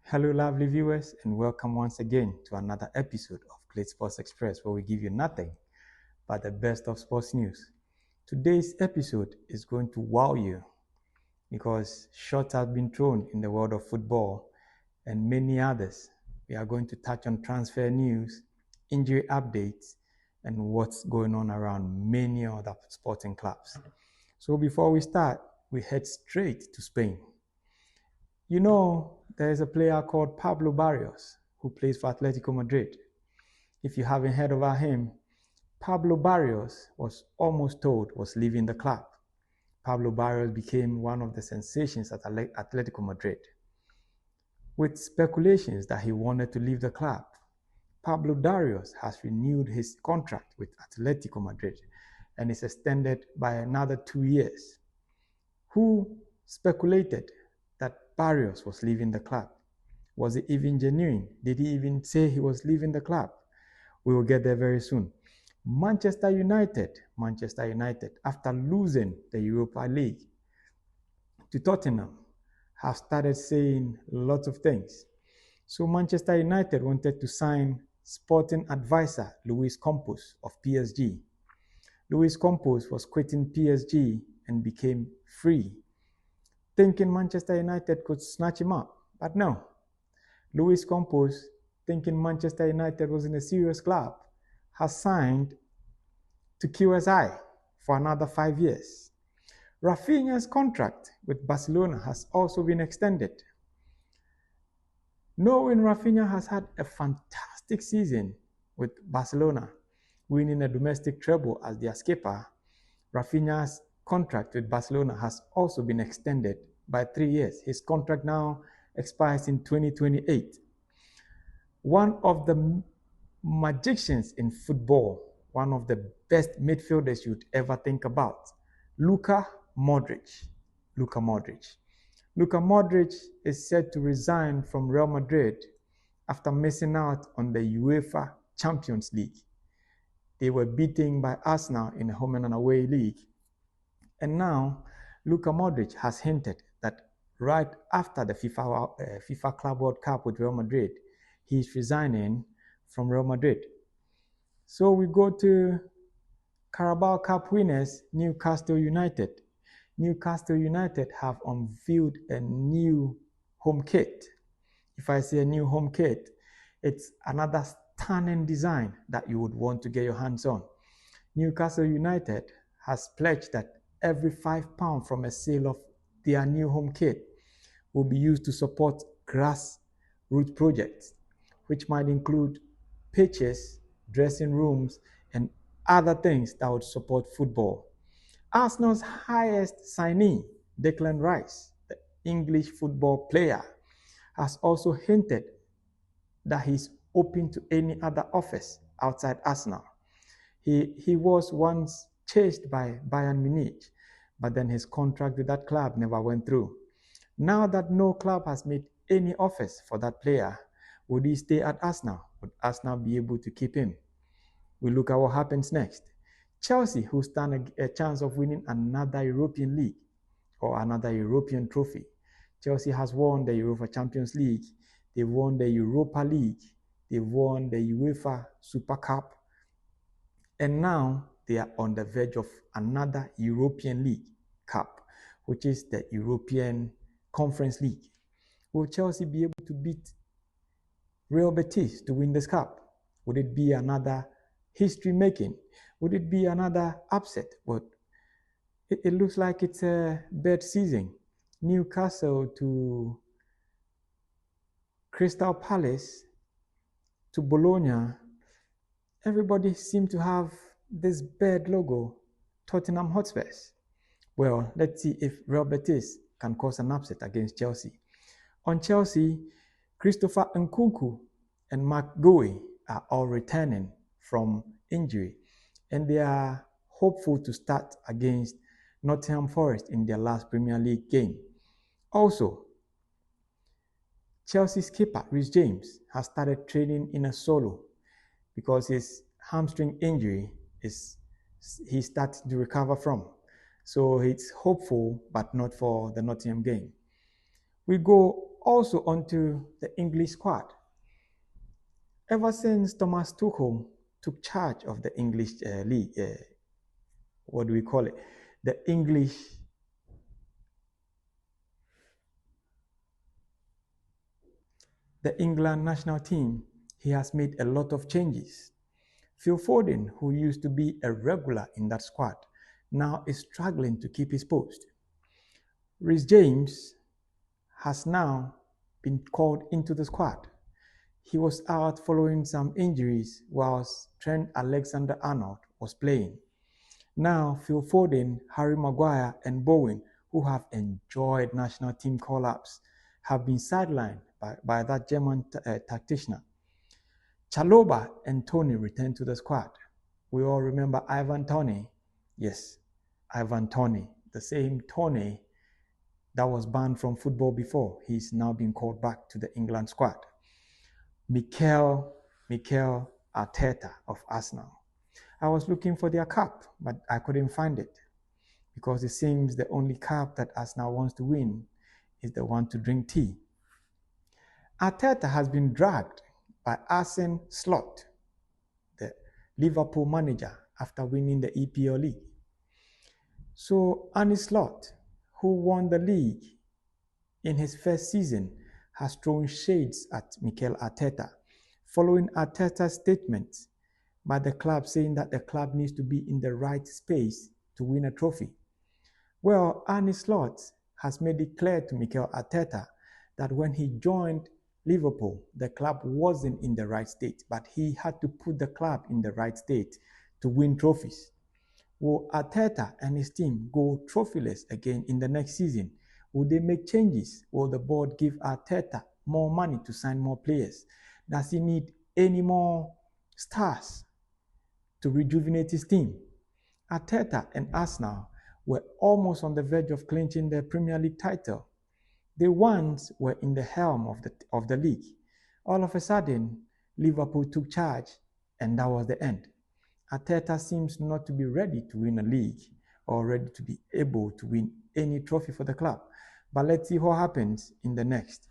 Hello, lovely viewers, and welcome once again to another episode of Great Sports Express, where we give you nothing but the best of sports news. Today's episode is going to wow you because shots have been thrown in the world of football and many others. We are going to touch on transfer news, injury updates, and what's going on around many other sporting clubs. So before we start, we head straight to Spain. You know, there is a player called Pablo Barrios who plays for Atletico Madrid. If you haven't heard about him, Pablo Barrios was almost told was leaving the club. Pablo Barrios became one of the sensations at Atletico Madrid. With speculations that he wanted to leave the club, Pablo Barrios has renewed his contract with Atletico Madrid and is extended by another 2 years. Who speculated that Barrios was leaving the club? Was it even genuine? Did he even say he was leaving the club? We will get there very soon. Manchester United, after losing the Europa League to Tottenham, have started saying lots of things. So Manchester United wanted to sign sporting advisor Luis Campos of PSG. Luis Campos was quitting PSG and became free, thinking Manchester United could snatch him up. But no, Luis Campos, thinking Manchester United was in a serious club, has signed to QSI for another 5 years. Rafinha's contract with Barcelona has also been extended. Knowing Rafinha has had a fantastic season with Barcelona, winning a domestic treble as their skipper, Rafinha's contract with Barcelona has also been extended by 3 years. His contract now expires in 2028. One of the magicians in football, one of the best midfielders you'd ever think about, Luka Modric. Luka Modric is set to resign from Real Madrid after missing out on the UEFA Champions League. They were beaten by Arsenal in a home and away league. And now, Luka Modric has hinted that right after the FIFA Club World Cup with Real Madrid, he's resigning from Real Madrid. So we go to Carabao Cup winners, Newcastle United. Newcastle United have unveiled a new home kit. If I say a new home kit, it's another stunning design that you would want to get your hands on. Newcastle United has pledged that every £5 from a sale of their new home kit will be used to support grassroots projects, which might include pitches, dressing rooms, and other things that would support football. Arsenal's highest signee, Declan Rice, the English football player, has also hinted that he's open to any other offers outside Arsenal. He was once chased by Bayern Munich, but then his contract with that club never went through. Now that no club has made any offers for that player, would he stay at Arsenal? Would Arsenal be able to keep him? We look at what happens next. Chelsea, who stand a chance of winning another European League or another European trophy. Chelsea has won the UEFA Champions League, they've won the Europa League, they've won the UEFA Super Cup, and now they are on the verge of another European League Cup, which is the European Conference League. Will Chelsea be able to beat Real Betis to win this cup? Would it be another history making? Would it be another upset? But it looks like it's a bad season. Newcastle to Crystal Palace to Bologna. Everybody seems to have this bad logo, Tottenham Hotspurs. Well, let's see if Real Betis can cause an upset against Chelsea. On Chelsea, Christopher Nkunku and Mark Guehi are all returning from injury, and they are hopeful to start against Nottingham Forest in their last Premier League game. Also, Chelsea's keeper, Reece James, has started training in a solo because his hamstring injury he's starting to recover from. So it's hopeful, but not for the Nottingham game. We go Also onto the English squad. Ever since Thomas Tuchel took charge of the English league, what do we call it? The England national team, he has made a lot of changes. Phil Foden, who used to be a regular in that squad, now is struggling to keep his post. Reece James has now been called into the squad. He was out following some injuries whilst Trent Alexander-Arnold was playing. Now, Phil Foden, Harry Maguire, and Bowen, who have enjoyed national team call-ups, have been sidelined by that German tactician. Chalobah and Toney returned to the squad. We all remember Ivan Toney. Yes, Ivan Toney, the same Toney that was banned from football before. He's now been called back to the England squad. Mikel Arteta of Arsenal. I was looking for their cap, but I couldn't find it because it seems the only cup that Arsenal wants to win is the one to drink tea. Arteta has been dragged by Arne Slot, the Liverpool manager, after winning the EPL league. So Arne Slot, who won the league in his first season, has thrown shades at Mikel Arteta, following Arteta's statements by the club saying that the club needs to be in the right space to win a trophy. Well, Arne Slot has made it clear to Mikel Arteta that when he joined Liverpool, the club wasn't in the right state, but he had to put the club in the right state to win trophies. Will Arteta and his team go trophyless again in the next season? Will they make changes? Will the board give Arteta more money to sign more players? Does he need any more stars to rejuvenate his team? Arteta and Arsenal were almost on the verge of clinching the Premier League title. They once were in the helm of the league. All of a sudden, Liverpool took charge, and that was the end. Arteta seems not to be ready to win a league or ready to be able to win any trophy for the club. But let's see what happens in the next